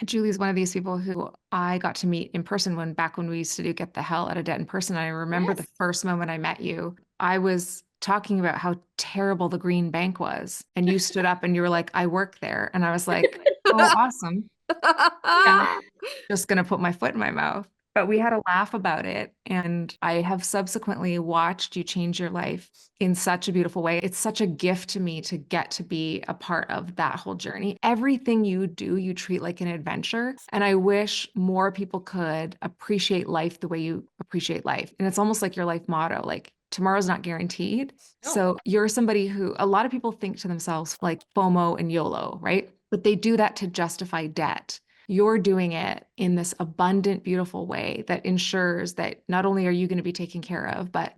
Julie's one of these people who I got to meet in person back when we used to do Get the Hell Out of Debt in person. And I remember the Yes. first moment I met you, I was talking about how terrible the Green Bank was. And you stood up and you were like, I work there. And I was like, oh, awesome. Yeah, just going to put my foot in my mouth. But we had a laugh about it. And I have subsequently watched you change your life in such a beautiful way. It's such a gift to me to get to be a part of that whole journey. Everything you do, you treat like an adventure. And I wish more people could appreciate life the way you appreciate life. And it's almost like your life motto, like tomorrow's not guaranteed. No. So you're somebody who a lot of people think to themselves like FOMO and YOLO, right? But they do that to justify debt. You're doing it in this abundant, beautiful way that ensures that not only are you going to be taken care of, but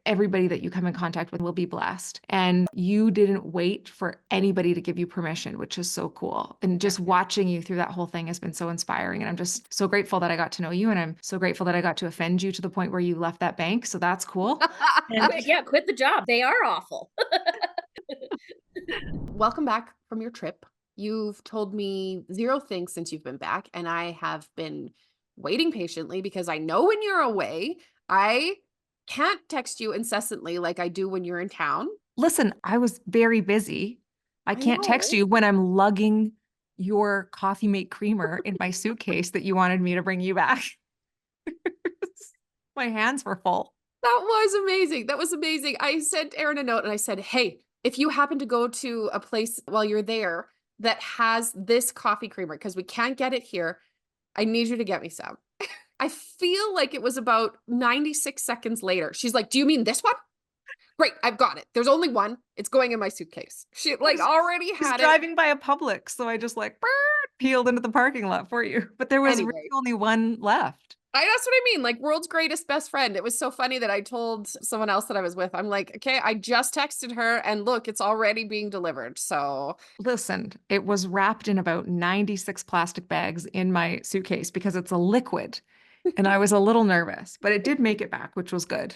everybody that you come in contact with will be blessed. And you didn't wait for anybody to give you permission, which is so cool. And just watching you through that whole thing has been so inspiring. And I'm just so grateful that I got to know you. And I'm so grateful that I got to offend you to the point where you left that bank. So that's cool. And Quit the job. They are awful. Welcome back from your trip. You've told me zero things since you've been back, and I have been waiting patiently because I know when you're away, I can't text you incessantly like I do when you're in town. listen, I was very busy. I I can't text know. you when I'm lugging your coffee mate creamer in my suitcase that you wanted me to bring you back. My hands were full. That was amazing. That was amazing. I sent Erin a note and I said, "Hey, if you happen to go to a place while you're there that has this coffee creamer, because we can't get it here, I need you to get me some." I feel like it was about 96 seconds later. She's like, "Do you mean this one? Great, I've got it. There's only one. It's going in my suitcase." She I like was, already was had it. driving by a Publix, so I just like peeled into the parking lot for you. But there was really Anyway, only one left. that's what I mean. Like world's greatest best friend. It was so funny that I told someone else that I was with. I'm like, okay, I just texted her and look, it's already being delivered. So Listen, it was wrapped in about 96 plastic bags in my suitcase because it's a liquid. And I was a little nervous, but it did make it back, which was good.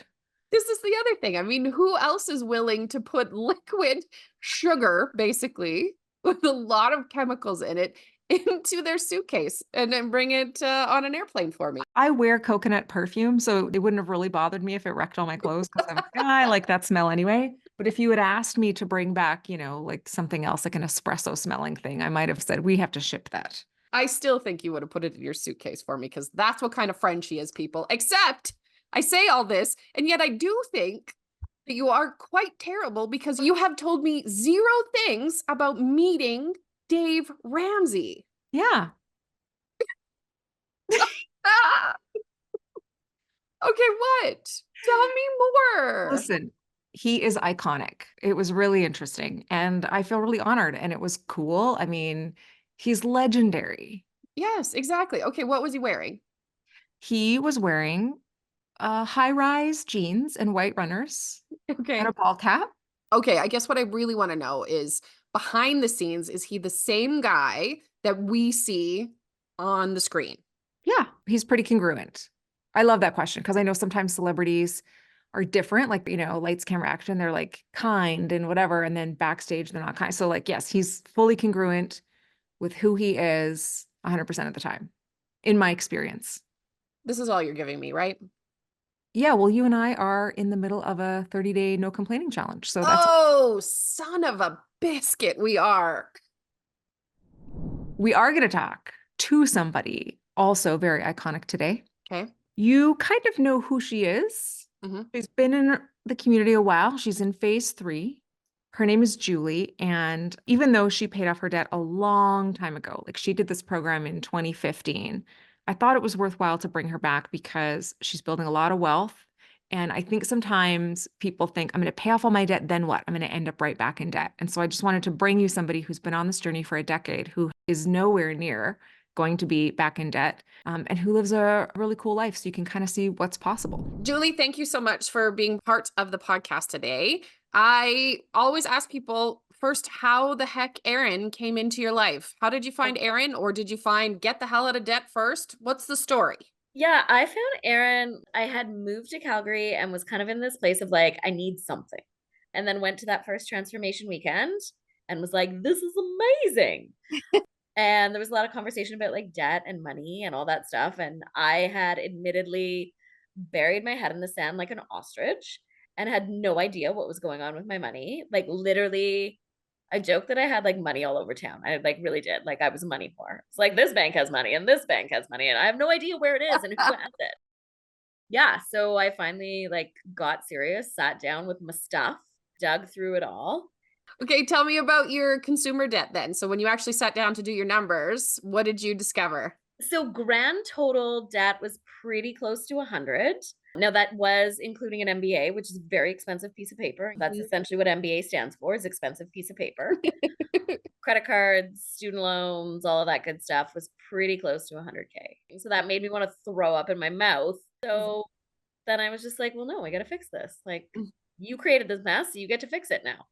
this is the other thing. I mean, who else is willing to put liquid sugar, basically, with a lot of chemicals in it, into their suitcase and then bring it on an airplane for me? I wear coconut perfume, so it wouldn't have really bothered me if it wrecked all my clothes because I like that smell anyway. But if you had asked me to bring back, like something else, like an espresso smelling thing, I might have said, we have to ship that. I still think you would have put it in your suitcase for me because that's what kind of friend she is, people. Except I say all this, and yet I do think that you are quite terrible because you have told me zero things about meeting Dave Ramsey. Yeah. Ah! Okay, what? Tell me more. Listen, he is iconic. It was really interesting. And I feel really honored. And it was cool. I mean, he's legendary. Yes, exactly. Okay, what was he wearing? He was wearing high-rise jeans and white runners and a Okay. ball cap. Okay, I guess what I really want to know is behind the scenes, is he the same guy that we see on the screen? Yeah, he's pretty congruent. I love that question because I know sometimes celebrities are different, like, lights, camera, action, they're like kind and whatever. And then backstage, they're not kind. So, like, yes, he's fully congruent with who he is 100% of the time, in my experience. This is all you're giving me, right? Yeah, well, you and I are in the middle of a 30-day no complaining challenge. So that's, Oh, son of a biscuit, we are. we are going to talk to somebody also very iconic today. Okay. You kind of know who she is. Hmm. She's been in the community a while. She's in phase 3. Her name is Julie. And even though she paid off her debt a long time ago, like she did this program in 2015, I thought it was worthwhile to bring her back because she's building a lot of wealth. And I think sometimes people think, I'm going to pay off all my debt, then what? I'm going to end up right back in debt. And so I just wanted to bring you somebody who's been on this journey for a decade, who is nowhere near going to be back in debt, and who lives a really cool life. So you can kind of see what's possible. Julie, thank you so much for being part of the podcast today. I always ask people first how the heck Erin came into your life. How did you find Erin, or did you find Get the Hell Out of Debt first? What's the story? Yeah, I found Erin. I had moved to Calgary and was kind of in this place of like, I need something. And then went to that first transformation weekend and was like, this is amazing. And there was a lot of conversation about like debt and money and all that stuff. And I had admittedly buried my head in the sand like an ostrich and had no idea what was going on with my money. Like literally, I joked that I had like money all over town. I like really did. Like I was a money whore. It's like this bank has money and this bank has money, and I have no idea where it is and who has it. Yeah. So I finally like got serious, sat down with my stuff, dug through it all. Okay, tell me about your consumer debt then. So when you actually sat down to do your numbers, what did you discover? So grand total debt was pretty close to 100. Now that was including an MBA, which is a very expensive piece of paper. That's essentially what MBA stands for, is expensive piece of paper. Credit cards, student loans, all of that good stuff was pretty close to 100K. So that made me want to throw up in my mouth. So then I was just like, well, no, I got to fix this. Like, you created this mess, so you get to fix it now.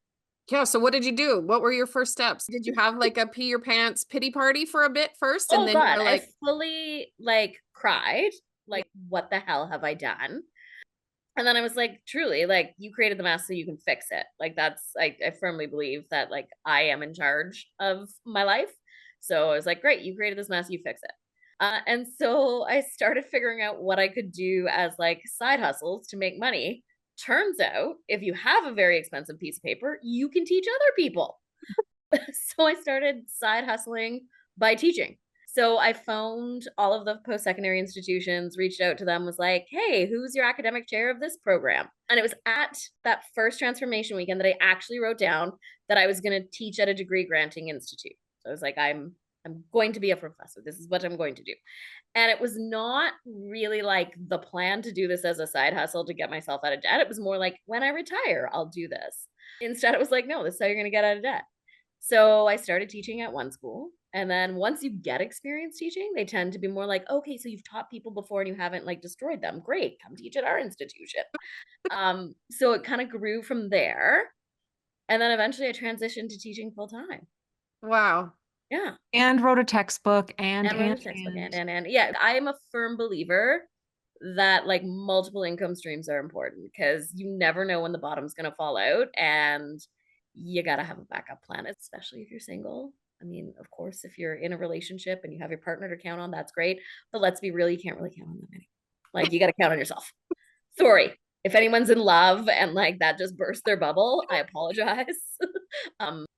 Yeah, so what did you do? What were your first steps? Did you have like a pee your pants pity party for a bit first? And Oh then you God, were I like, fully like cried. Like, what the hell have I done? And then I was like, truly, like, you created the mess so you can fix it. Like, that's, I firmly believe that, like, I am in charge of my life. So I was like, great, you created this mess, you fix it. And so I started figuring out what I could do as like side hustles to make money. Turns out, if you have a very expensive piece of paper, you can teach other people. So I started side hustling by teaching. So I phoned all of the post-secondary institutions, reached out to them, was like, hey, who's your academic chair of this program? And it was at that first transformation weekend that I actually wrote down that I was going to teach at a degree granting institute. So I was like, I'm going to be a professor. This is what I'm going to do. And it was not really like the plan to do this as a side hustle to get myself out of debt. It was more like, when I retire, I'll do this. Instead, it was like, no, this is how you're going to get out of debt. So I started teaching at one school. And then once you get experience teaching, they tend to be more like, okay, so you've taught people before and you haven't like destroyed them. Great, come teach at our institution. So it kind of grew from there. And then eventually I transitioned to teaching full time. wow. Yeah. And wrote a textbook and wrote a textbook and yeah, I am a firm believer that like multiple income streams are important because you never know when the bottom's going to fall out, and you got to have a backup plan, especially if you're single. I mean, of course, if you're in a relationship and you have your partner to count on, that's great. But let's be real, you can't really count on them anymore. Like, you got to count on yourself. Sorry. If anyone's in love and like that just burst their bubble, I apologize.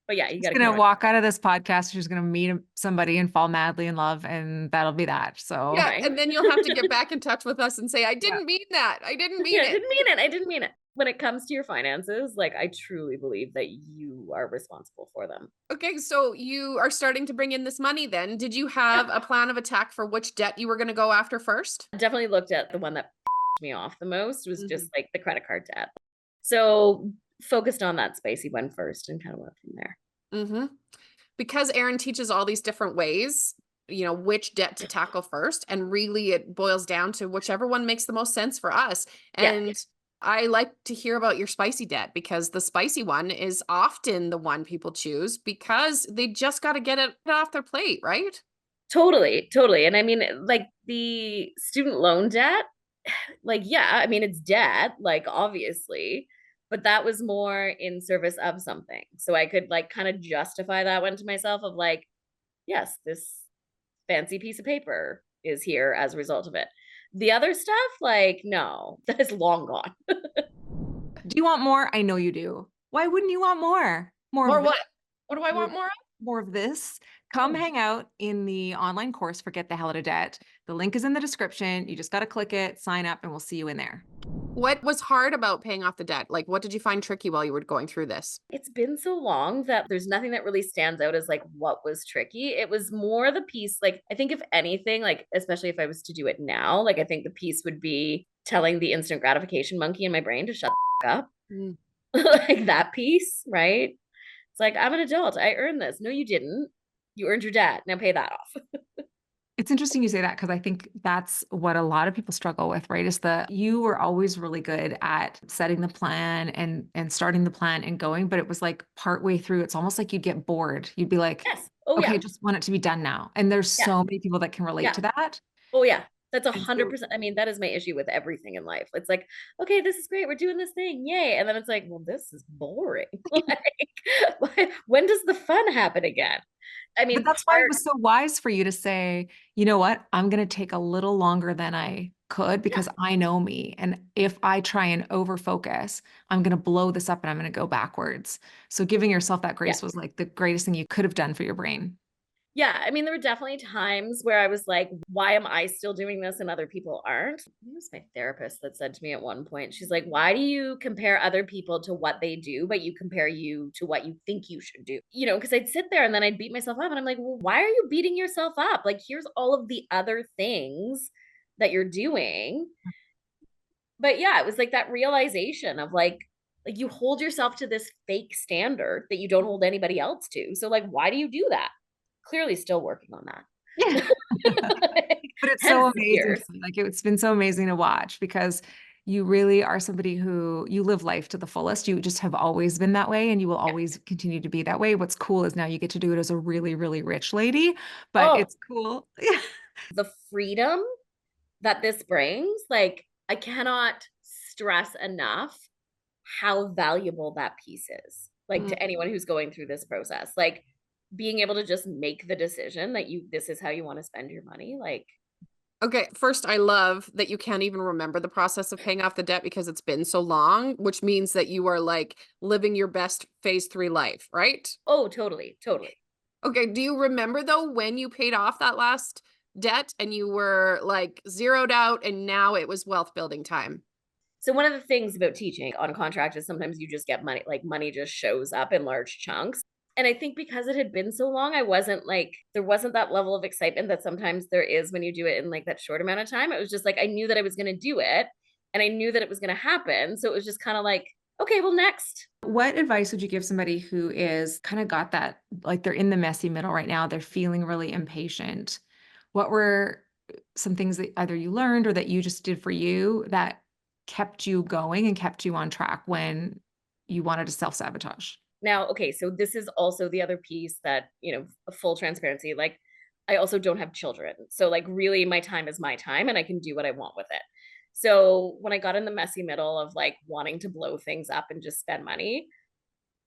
But yeah, you got to gonna walk out of this podcast. She's gonna meet somebody and fall madly in love, and that'll be that. So Yeah, right. and then you'll have to get back in touch with us and say, I didn't mean that. I didn't mean it. I didn't mean it. I didn't mean it. When it comes to your finances, like, I truly believe that you are responsible for them. Okay, so you are starting to bring in this money then. Did you have a plan of attack for which debt you were going to go after first? I definitely looked at the one that me off the most was just like the credit card debt. So focused on that spicy one first and kind of went from there. Because Erin teaches all these different ways, you know, which debt to tackle first. And really it boils down to whichever one makes the most sense for us. And I like to hear about your spicy debt because the spicy one is often the one people choose because they just got to get it off their plate, right? Totally. And I mean, like the student loan debt, like, yeah, I mean, it's debt, like, obviously, but that was more in service of something. So I could like kind of justify that one to myself of like, yes, this fancy piece of paper is here as a result of it. The other stuff, like, no, that is long gone. do you want more? I know you do. Why wouldn't you want more? More of what? this? What do I want more of? More of this. Come hang out in the online course for Get the Hell Out of Debt. The link is in the description. You just got to click it, sign up, and we'll see you in there. What was hard about paying off the debt? Like, what did you find tricky while you were going through this? It's been so long that there's nothing that really stands out as like what was tricky. It was more the piece, like, I think if anything, like, especially if I was to do it now, like, I think the piece would be telling the instant gratification monkey in my brain to shut the f- up. Like that piece, right? It's like, I'm an adult. I earned this. No, you didn't. You earned your debt. Now pay that off. It's interesting you say that because I think that's what a lot of people struggle with, right? Is you were always really good at setting the plan and starting the plan and going, but it was like partway through, it's almost like you'd get bored. You'd be like, Yes. Oh, okay, yeah. I just want it to be done now. And there's so many people that can relate to that. Oh, yeah. That's And so- 100%. I mean, that is my issue with everything in life. It's like, okay, this is great. We're doing this thing. Yay. And then it's like, well, this is boring. Like, when does the fun happen again? I mean, But that's why it was so wise for you to say, you know what, I'm going to take a little longer than I could because I know me. And if I try and over focus, I'm going to blow this up and I'm going to go backwards. So giving yourself that yeah. grace was like the greatest thing you could have done for your brain. Yeah, I mean, there were definitely times where I was like, why am I still doing this and other people aren't? It was my therapist that said to me at one point, she's like, why do you compare other people to what they do, but you compare you to what you think you should do? You know, because I'd sit there and then I'd beat myself up and I'm like, well, why are you beating yourself up? Like, here's all of the other things that you're doing. But yeah, it was like that realization of like you hold yourself to this fake standard that you don't hold anybody else to. So like, why do you do that? Clearly still working on Yeah. that. But it's Hence so the amazing years. to me. Like it's been so amazing to watch because you really are somebody who you live life to the fullest. You just have always been that way and you will Yeah. always continue to be that way. What's cool is now you get to do it as a really, really rich lady, but Oh, it's cool. the freedom that this brings, like I cannot stress enough how valuable that piece is. Like Mm. to anyone who's going through this process. Like being able to just make the decision that you this is how you want to spend your money. Like, Okay, first, I love that you can't even remember the process of paying off the debt because it's been so long, which means that you are like living your best phase 3 life, right? oh, totally, totally. Okay, do you remember though when you paid off that last debt and you were like zeroed out and now it was wealth building time? So one of the things about teaching on contract is sometimes you just get money, like money just shows up in large chunks. And I think because it had been so long, I wasn't like, there wasn't that level of excitement that sometimes there is when you do it in like that short amount of time. It was just like, I knew that I was going to do it and I knew that it was going to happen. So it was just kind of like, okay, well, next. What advice would you give somebody who is kind of got that, like they're in the messy middle right now, they're feeling really impatient? What were some things that either you learned or that you just did for you that kept you going and kept you on track when you wanted to self-sabotage? Now, okay, so this is also the other piece that, you know, full transparency, like I also don't have children. So like really my time is my time and I can do what I want with it. So when I got in the messy middle of like wanting to blow things up and just spend money,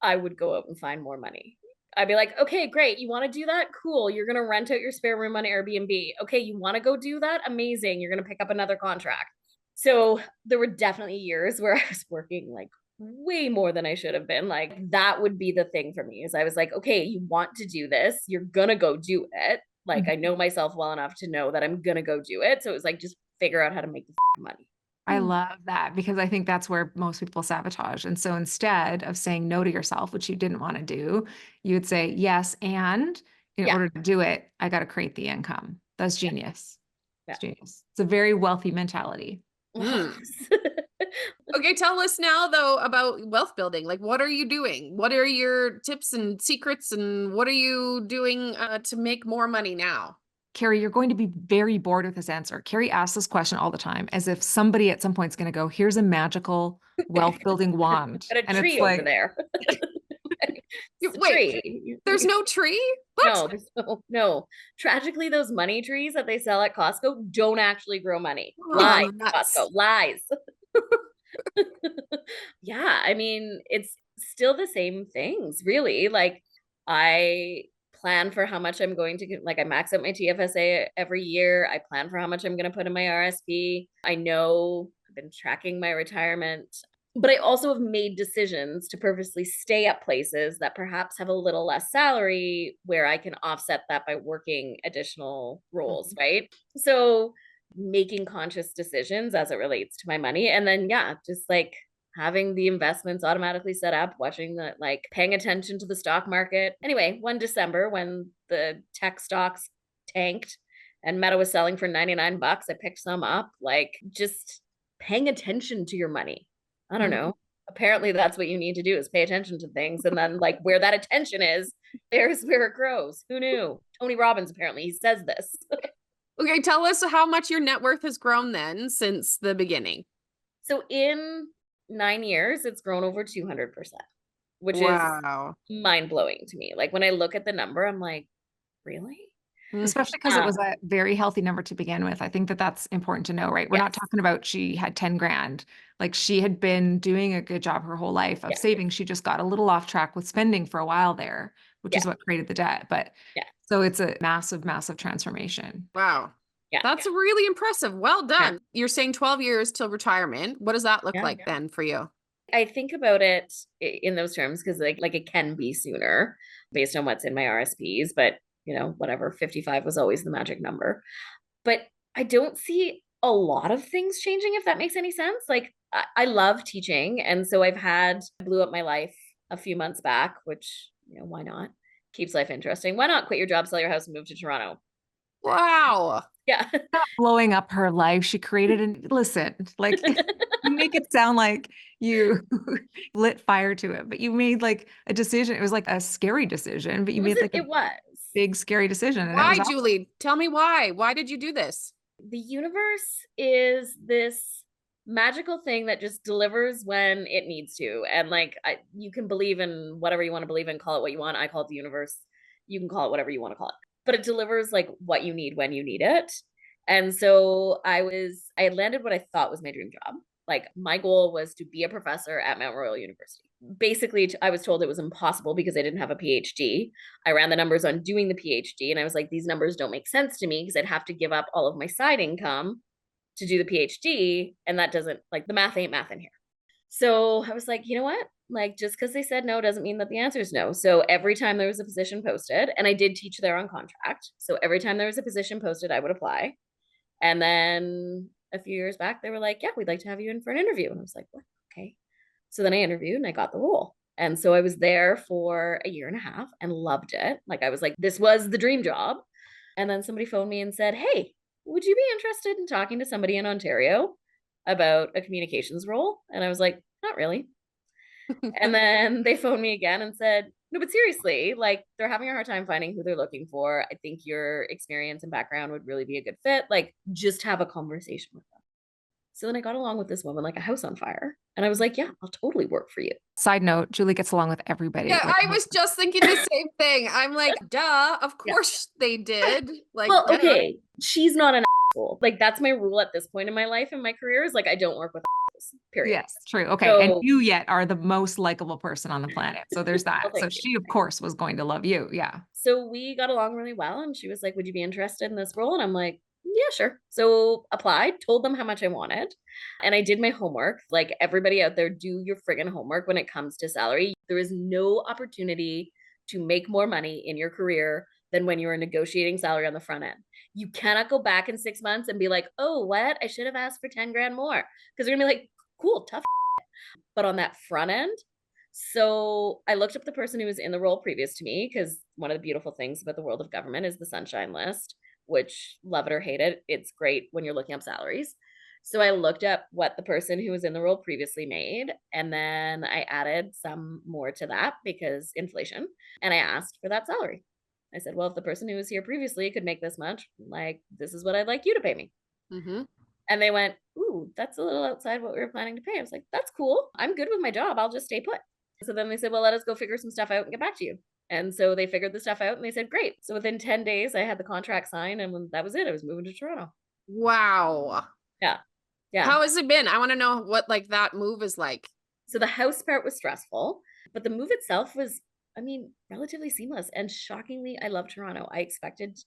I would go out and find more money. I'd be like, okay, great. You want to do that? Cool. You're going to rent out your spare room on Airbnb. Okay, you want to go do that? Amazing. You're going to pick up another contract. So there were definitely years where I was working like way more than I should have been. Like that would be the thing for me is I was like, okay, you want to do this. You're going to go do it. Like I know myself well enough to know that I'm going to go do it. So it was like, just figure out how to make the money. I love that because I think that's where most people sabotage. And so instead of saying no to yourself, which you didn't want to do, you would say yes. And in Yeah. order to do it, I got to create the income. That's Yeah. genius. Yeah. It's genius. It's a very wealthy mentality. Mm. Okay, tell us now though about wealth building. Like, what are you doing? What are your tips and secrets, and what are you doing to make more money now? Keri, you're going to be very bored with this answer. Keri asks this question all the time, as if somebody at some point is going to go, here's a magical wealth building wand. Got a And it's tree over like, there. It's a Wait, tree. there's no tree? What? No, there's no. Tragically, those money trees that they sell at Costco don't actually grow money. Lies, Oh, nuts. Costco, lies. Yeah, I mean, it's still the same things, really. Like, I plan for how much I'm going to get, like, I max out my TFSA every year. I plan for how much I'm going to put in my RSP. I know I've been tracking my retirement, but I also have made decisions to purposely stay at places that perhaps have a little less salary where I can offset that by working additional roles, right? So, making conscious decisions as it relates to my money. And then, yeah, just like having the investments automatically set up, watching the like paying attention to the stock market. Anyway, one December when the tech stocks tanked and Meta was selling for 99 bucks, I picked some up, like just paying attention to your money. I don't know. Apparently that's what you need to do is pay attention to things and then like where that attention is, there's where it grows. Who knew? Tony Robbins apparently he says this. Okay, tell us how much your net worth has grown then since the beginning. So in 9 years, it's grown over 200%, which is Wow. mind blowing to me. Like when I look at the number, I'm like, really? especially because it was a very healthy number to begin with. I think that that's important to know, right? We're not Yes. talking about she had 10 grand. Like she had been doing a good job her whole life of Yeah. saving. She just got a little off track with spending for a while there. which Yeah. is what created the debt. But Yeah. so it's a massive, massive transformation. Wow. Yeah. That's really impressive. Well done. Yeah. You're saying 12 years till retirement. What does that look Yeah. like then for you? I think about it in those terms because like it can be sooner based on what's in my RSPs, but whatever, 55 was always the magic number. But I don't see a lot of things changing, if that makes any sense. Like I love teaching. And so blew up my life a few months back, which, why not? Keeps life interesting. Why not quit your job, sell your house, and move to Toronto? Wow. Yeah. Not blowing up her life. She created and listen, like you make it sound like you lit fire to it, but you made like a decision. It was like a scary decision, but you made like a It was. big scary decision. And it Why, was awesome. Julie? Tell me why. Why did you do this? The universe is this magical thing that just delivers when it needs to. And like you can believe in whatever you want to believe in, call it what you want. I call it the universe. You can call it whatever you want to call it. But it delivers like what you need when you need it. And so I had landed what I thought was my dream job. Like my goal was to be a professor at Mount Royal University. Basically, I was told it was impossible because I didn't have a PhD. I ran the numbers on doing the PhD and I was like, these numbers don't make sense to me because I'd have to give up all of my side income to do the PhD. And that doesn't, like, the math ain't math in here. So I was like, you know what? Like, just because they said no doesn't mean that the answer is no. So every time there was a position posted, and I did teach there on contract. So every time there was a position posted, I would apply. And then a few years back, they were like, yeah, we'd like to have you in for an interview. And I was like, what? Okay. So then I interviewed and I got the role. And so I was there for a year and a half and loved it. Like I was like, this was the dream job. And then somebody phoned me and said, hey, would you be interested in talking to somebody in Ontario about a communications role? And I was like, not really. And then they phoned me again and said, no, but seriously, like they're having a hard time finding who they're looking for. I think your experience and background would really be a good fit. Like just have a conversation with them. So then I got along with this woman like a house on fire. And I was like, yeah, I'll totally work for you. Side note, Julie gets along with everybody. Yeah, Like, I was just thinking the same thing. I'm like, duh, of course they did. Like, Well, get her. okay, she's not an asshole. Like that's my rule at this point in my life and my career is like I don't work with assholes, period. yes, true. Okay. So- And you yet are the most likable person on the planet. So there's that. Well, So thank you. she, of course, was going to love you. Yeah. So we got along really well and she was like, would you be interested in this role? And I'm like, yeah, sure. So applied, told them how much I wanted. And I did my homework. Like everybody out there, do your friggin' homework when it comes to salary. There is no opportunity to make more money in your career than when you're negotiating salary on the front end. You cannot go back in 6 months and be like, oh, what? I should have asked for 10 grand more. Because they're gonna be like, cool, tough. But on that front end, so I looked up the person who was in the role previous to me because one of the beautiful things about the world of government is the sunshine list, which love it or hate it, it's great when you're looking up salaries. So I looked up what the person who was in the role previously made, and then I added some more to that because inflation, and I asked for that salary. I said, well, if the person who was here previously could make this much, like, this is what I'd like you to pay me. Mm-hmm. And they went, ooh, that's a little outside what we were planning to pay. I was like, that's cool. I'm good with my job. I'll just stay put. So then they said, well, let us go figure some stuff out and get back to you. And so they figured the stuff out and they said, great. So within 10 days, I had the contract signed and that was it. I was moving to Toronto. Wow. Yeah. Yeah. How has it been? I want to know what like that move is like. So the house part was stressful, but the move itself was, I mean, relatively seamless. And shockingly, I love Toronto. I expected,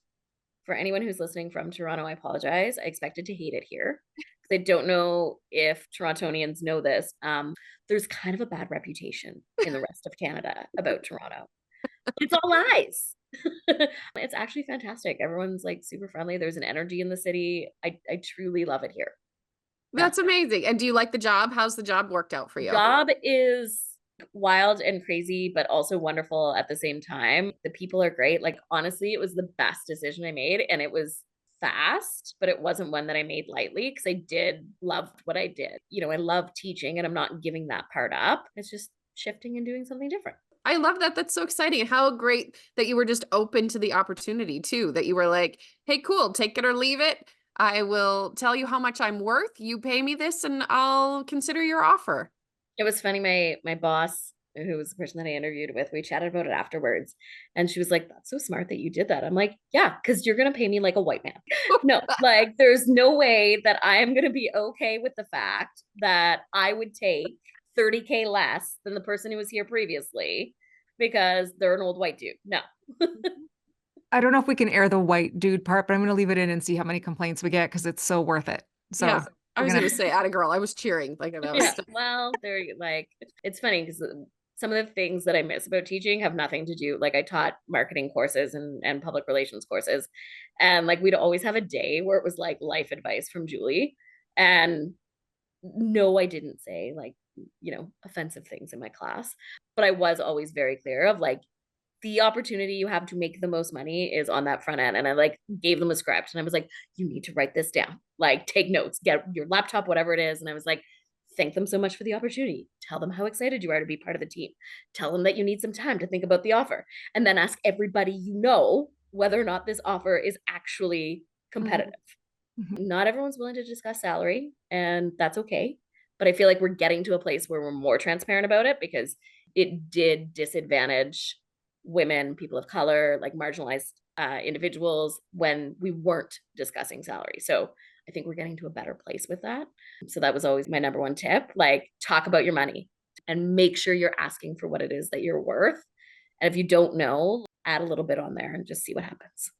for anyone who's listening from Toronto, I apologize. I expected to hate it here. Because I don't know if Torontonians know this. There's kind of a bad reputation in the rest of Canada about Toronto. It's all lies. It's actually fantastic. Everyone's like super friendly. There's an energy in the city. I truly love it here. That's amazing. And do you like the job? How's the job worked out for you? Job is wild and crazy, but also wonderful at the same time. The people are great. Like, honestly, it was the best decision I made. And it was fast, but it wasn't one that I made lightly because I did love what I did. I love teaching and I'm not giving that part up. It's just shifting and doing something different. I love that. That's so exciting. And how great that you were just open to the opportunity too, that you were like, hey, cool, take it or leave it. I will tell you how much I'm worth. You pay me this and I'll consider your offer. It was funny. My boss, who was the person that I interviewed with, we chatted about it afterwards. And she was like, that's so smart that you did that. I'm like, yeah, because you're going to pay me like a white man. No, like there's no way that I'm going to be okay with the fact that I would take 30K less than the person who was here previously because they're an old white dude. No. I don't know if we can air the white dude part, but I'm going to leave it in and see how many complaints we get because it's so worth it. So Yeah. I we're was gonna gonna say, atta girl. I was cheering. Like that was Yeah. Well, they're like, it's funny because some of the things that I miss about teaching have nothing to do. Like I taught marketing courses and public relations courses. And like we'd always have a day where it was like life advice from Julie. And no, I didn't say like, offensive things in my class, but I was always very clear of like the opportunity you have to make the most money is on that front end. And I like gave them a script and I was like, you need to write this down, like take notes, get your laptop, whatever it is. And I was like, thank them so much for the opportunity. Tell them how excited you are to be part of the team. Tell them that you need some time to think about the offer. And then ask everybody whether or not this offer is actually competitive. Mhm. Not everyone's willing to discuss salary, and that's okay. But I feel like we're getting to a place where we're more transparent about it because it did disadvantage women, people of color, like marginalized individuals when we weren't discussing salary. So I think we're getting to a better place with that. So that was always my number one tip, like talk about your money and make sure you're asking for what it is that you're worth. And if you don't know, add a little bit on there and just see what happens.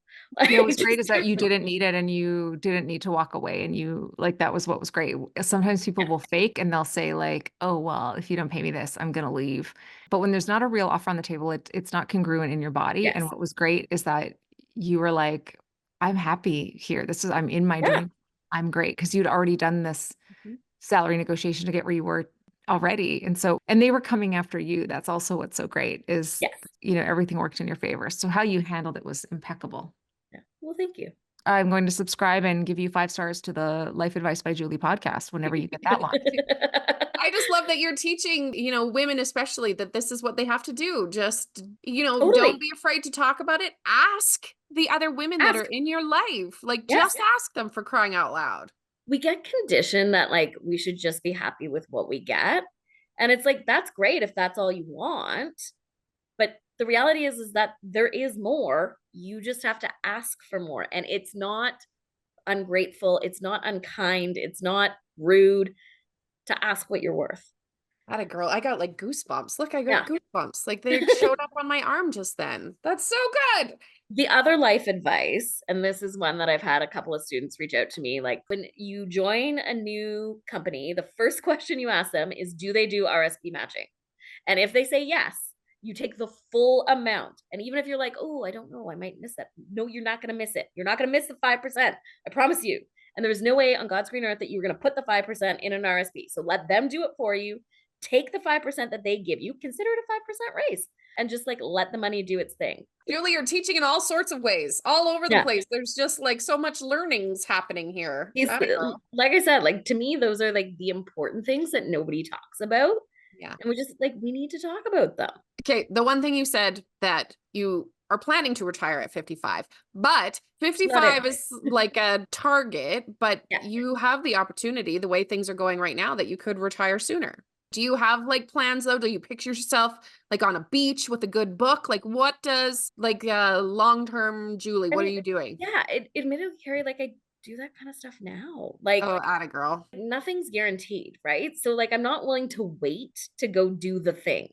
Yeah, what's Just great is that you didn't need it and you didn't need to walk away and you like that was what was great. Sometimes people will fake and they'll say like, "Oh, well, if you don't pay me this, I'm gonna leave." But when there's not a real offer on the table, it's not congruent in your body. And yes. what was great is that you were like, "I'm happy here. I'm in my Yeah. dream. I'm great." Because you'd already done this Mhm. salary negotiation to get where you were already. And they were coming after you. That's also what's so great is, Yes. everything worked in your favor. So how you handled it was impeccable. Yeah. Well, thank you. I'm going to subscribe and give you 5 stars to the Life Advice by Julie podcast whenever you get that launched. I just love that you're teaching, women especially that this is what they have to do. Just, don't Totally. be afraid to talk about it. Ask the other women that are Ask. in your life. Like Yes. just ask them for crying out loud. We get conditioned that like we should just be happy with what we get. And it's like that's great if that's all you want. But the reality is that there is more. You just have to ask for more. And it's not ungrateful, it's not unkind, it's not rude to ask what you're worth. Atta girl, I got like goosebumps. Look, I Yeah. got goosebumps. Like they showed up on my arm just then. That's so good. The other life advice, and this is one that I've had a couple of students reach out to me, like when you join a new company, the first question you ask them is, do they do RSP matching? And if they say yes, you take the full amount. And even if you're like, oh, I don't know, I might miss that. No, you're not going to miss it. You're not going to miss the 5%. I promise you. And there's no way on God's green earth that you're going to put the 5% in an RSP. So let them do it for you. Take the 5% that they give you, consider it a 5% raise, and just like let the money do its thing. Julie, you're teaching in all sorts of ways, all over the Yeah. place. There's just like so much learnings happening here. Atta girl. Like I said, like to me, those are like the important things that nobody talks about. Yeah. And we need to talk about them. Okay, the one thing you said that you are planning to retire at 55, but 55 is like a target, but Yeah. you have the opportunity, the way things are going right now, that you could retire sooner. Do you have like plans though? Do you picture yourself like on a beach with a good book? Like what does like long-term Julie, what are you doing? Yeah, admittedly, Keri, like I do that kind of stuff now. Like Oh, atta girl. nothing's guaranteed, right? So like I'm not willing to wait to go do the thing,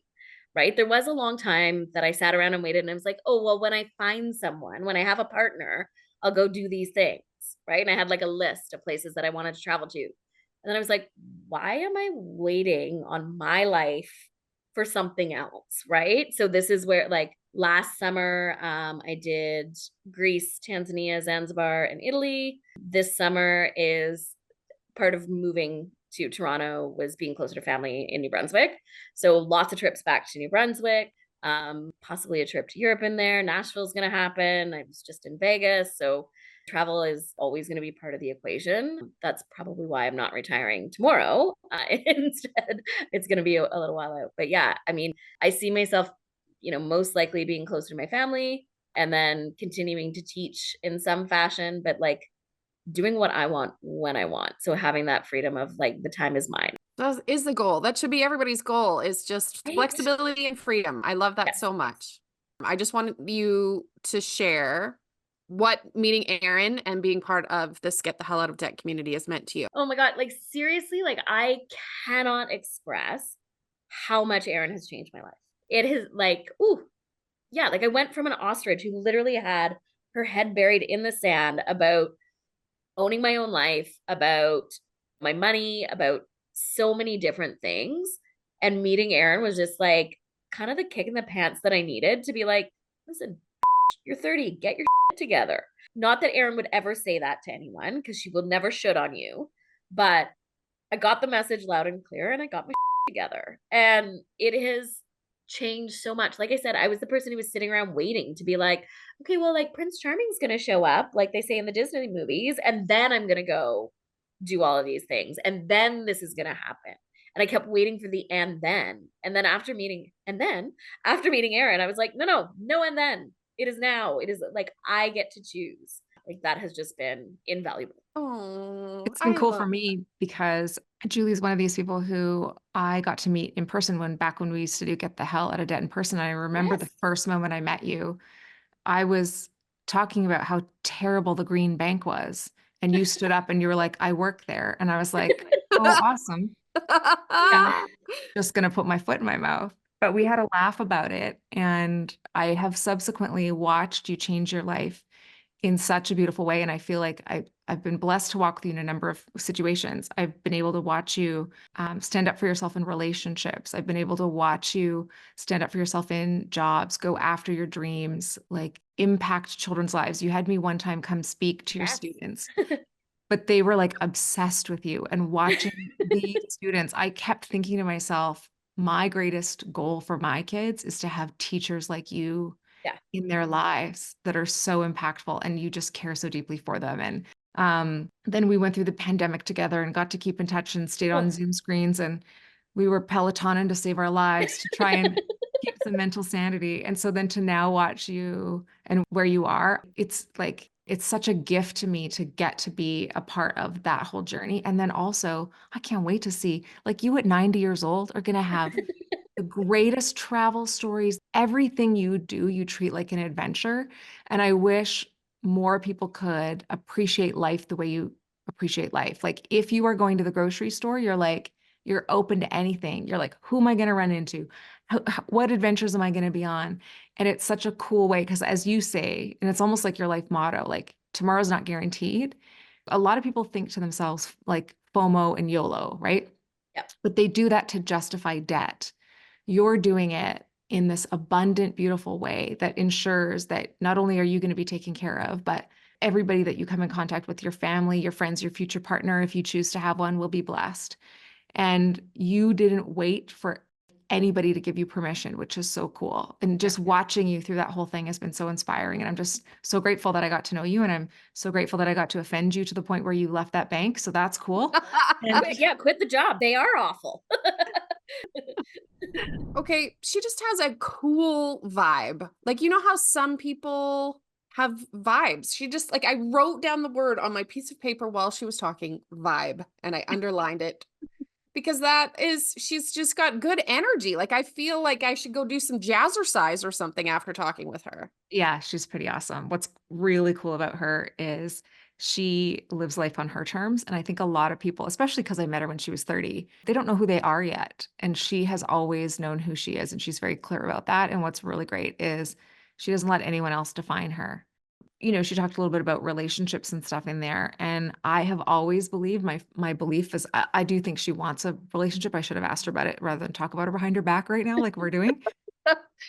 right? There was a long time that I sat around and waited and I was like, oh, well, when I find someone, when I have a partner, I'll go do these things, right? And I had like a list of places that I wanted to travel to. And then I was like, why am I waiting on my life for something else, right? So this is where like last summer I did Greece, Tanzania, Zanzibar, and Italy. This summer is part of moving to Toronto was being closer to family in New Brunswick. So lots of trips back to New Brunswick, possibly a trip to Europe in there. Nashville's going to happen. I was just in Vegas. So travel is always going to be part of the equation. That's probably why I'm not retiring tomorrow. Instead, it's going to be a little while out. But yeah, I mean, I see myself, most likely being closer to my family and then continuing to teach in some fashion, but like doing what I want when I want. So having that freedom of like the time is mine. That is the goal. That should be everybody's goal, is just Right? flexibility and freedom. I love that Yes. so much. I just wanted you to share what meeting Erin and being part of this Get the Hell Out of Debt community has meant to you. Oh my God. Like seriously, like I cannot express how much Erin has changed my life. it is like, ooh, yeah, like I went from an ostrich who literally had her head buried in the sand about owning my own life, about my money, about so many different things. And meeting Erin was just like kind of the kick in the pants that I needed to be like, listen, you're 30, get your shit together. Not that Erin would ever say that to anyone because she will never should on you. But I got the message loud and clear and I got my shit together. And it has changed so much. Like I said, I was the person who was sitting around waiting to be like, okay, well, like Prince Charming's going to show up, like they say in the Disney movies, and then I'm going to go do all of these things. And then this is going to happen. And I kept waiting for the and then. And then after meeting Erin, I was like, no, no, no, and then. It is now. It is like I get to choose. Like that has just been invaluable. Oh, It's been I cool for love me because Julie's one of these people who I got to meet in person back when we used to do Get the Hell Out of Debt in person. I remember the Yes. first moment I met you, I was talking about how terrible the green bank was. And you stood up and you were like, I work there. And I was like, oh, awesome. Yeah, just going to put my foot in my mouth. But we had a laugh about it. And I have subsequently watched you change your life in such a beautiful way. And I feel like I've been blessed to walk with you in a number of situations. I've been able to watch you stand up for yourself in relationships. I've been able to watch you stand up for yourself in jobs, go after your dreams, like impact children's lives. You had me one time come speak to your Yes. students, but they were like obsessed with you. And watching these students, I kept thinking to myself, my greatest goal for my kids is to have teachers like you Yeah. in their lives that are so impactful and you just care so deeply for them. And then we went through the pandemic together and got to keep in touch and stayed on Oh. Zoom screens, and we were Pelotoning to save our lives to try and keep some mental sanity. And so then to now watch you and where you are, it's like it's such a gift to me to get to be a part of that whole journey. And then also, I can't wait to see like you at 90 years old are going to have the greatest travel stories. Everything you do, you treat like an adventure. And I wish more people could appreciate life the way you appreciate life. Like if you are going to the grocery store, you're open to anything. You're like, who am I going to run into? What adventures am I going to be on? And it's such a cool way because as you say, and it's almost like your life motto, like tomorrow's not guaranteed. A lot of people think to themselves like FOMO and YOLO, right? Yep. But they do that to justify debt. You're doing it in this abundant, beautiful way that ensures that not only are you going to be taken care of, but everybody that you come in contact with, your family, your friends, your future partner, if you choose to have one, will be blessed. And you didn't wait for anybody to give you permission, which is so cool. And just watching you through that whole thing has been so inspiring. And I'm just so grateful that I got to know you. And I'm so grateful that I got to offend you to the point where you left that bank. So that's cool. And Yeah, quit the job. They are awful. Okay, she just has a cool vibe. Like, you know how some people have vibes? She just, like, I wrote down the word on my piece of paper while she was talking, vibe, and I underlined it because she's just got good energy. Like, I feel like I should go do some jazzercise or something after talking with her. yeah, she's pretty awesome. What's really cool about her is she lives life on her terms. And I think a lot of people, especially because I met her when she was 30, they don't know who they are yet. And she has always known who she is. And she's very clear about that. And what's really great is she doesn't let anyone else define her. You know, she talked a little bit about relationships and stuff in there. And I have always believed my belief is I do think she wants a relationship. I should have asked her about it rather than talk about her behind her back right now, like we're doing.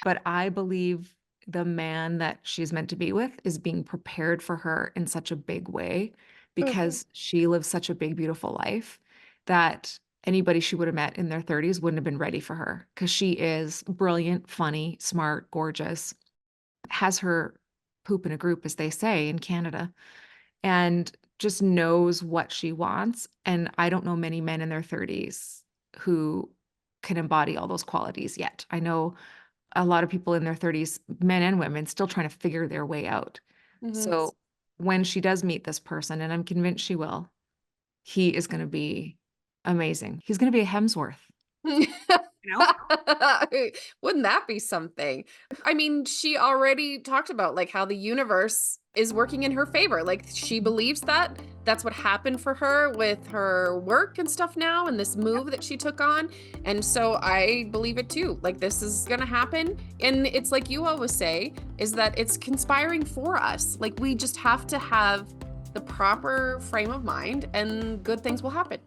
But I believe the man that she's meant to be with is being prepared for her in such a big way because she lives such a big, beautiful life that anybody she would have met in their 30s wouldn't have been ready for her because she is brilliant, funny, smart, gorgeous, has her poop in a group, as they say in Canada, and just knows what she wants. And I don't know many men in their 30s who can embody all those qualities yet. I know a lot of people in their 30s, men and women, still trying to figure their way out. Mhm. So when she does meet this person, and I'm convinced she will, he is going to be amazing. He's going to be a Hemsworth, you know? Wouldn't that be something? I mean, she already talked about like how the universe is working in her favor. Like she believes that that's what happened for her with her work and stuff now, and this move that she took on. And so I believe it too. Like, this is gonna happen. And it's like you always say, is that it's conspiring for us. Like, we just have to have the proper frame of mind and good things will happen.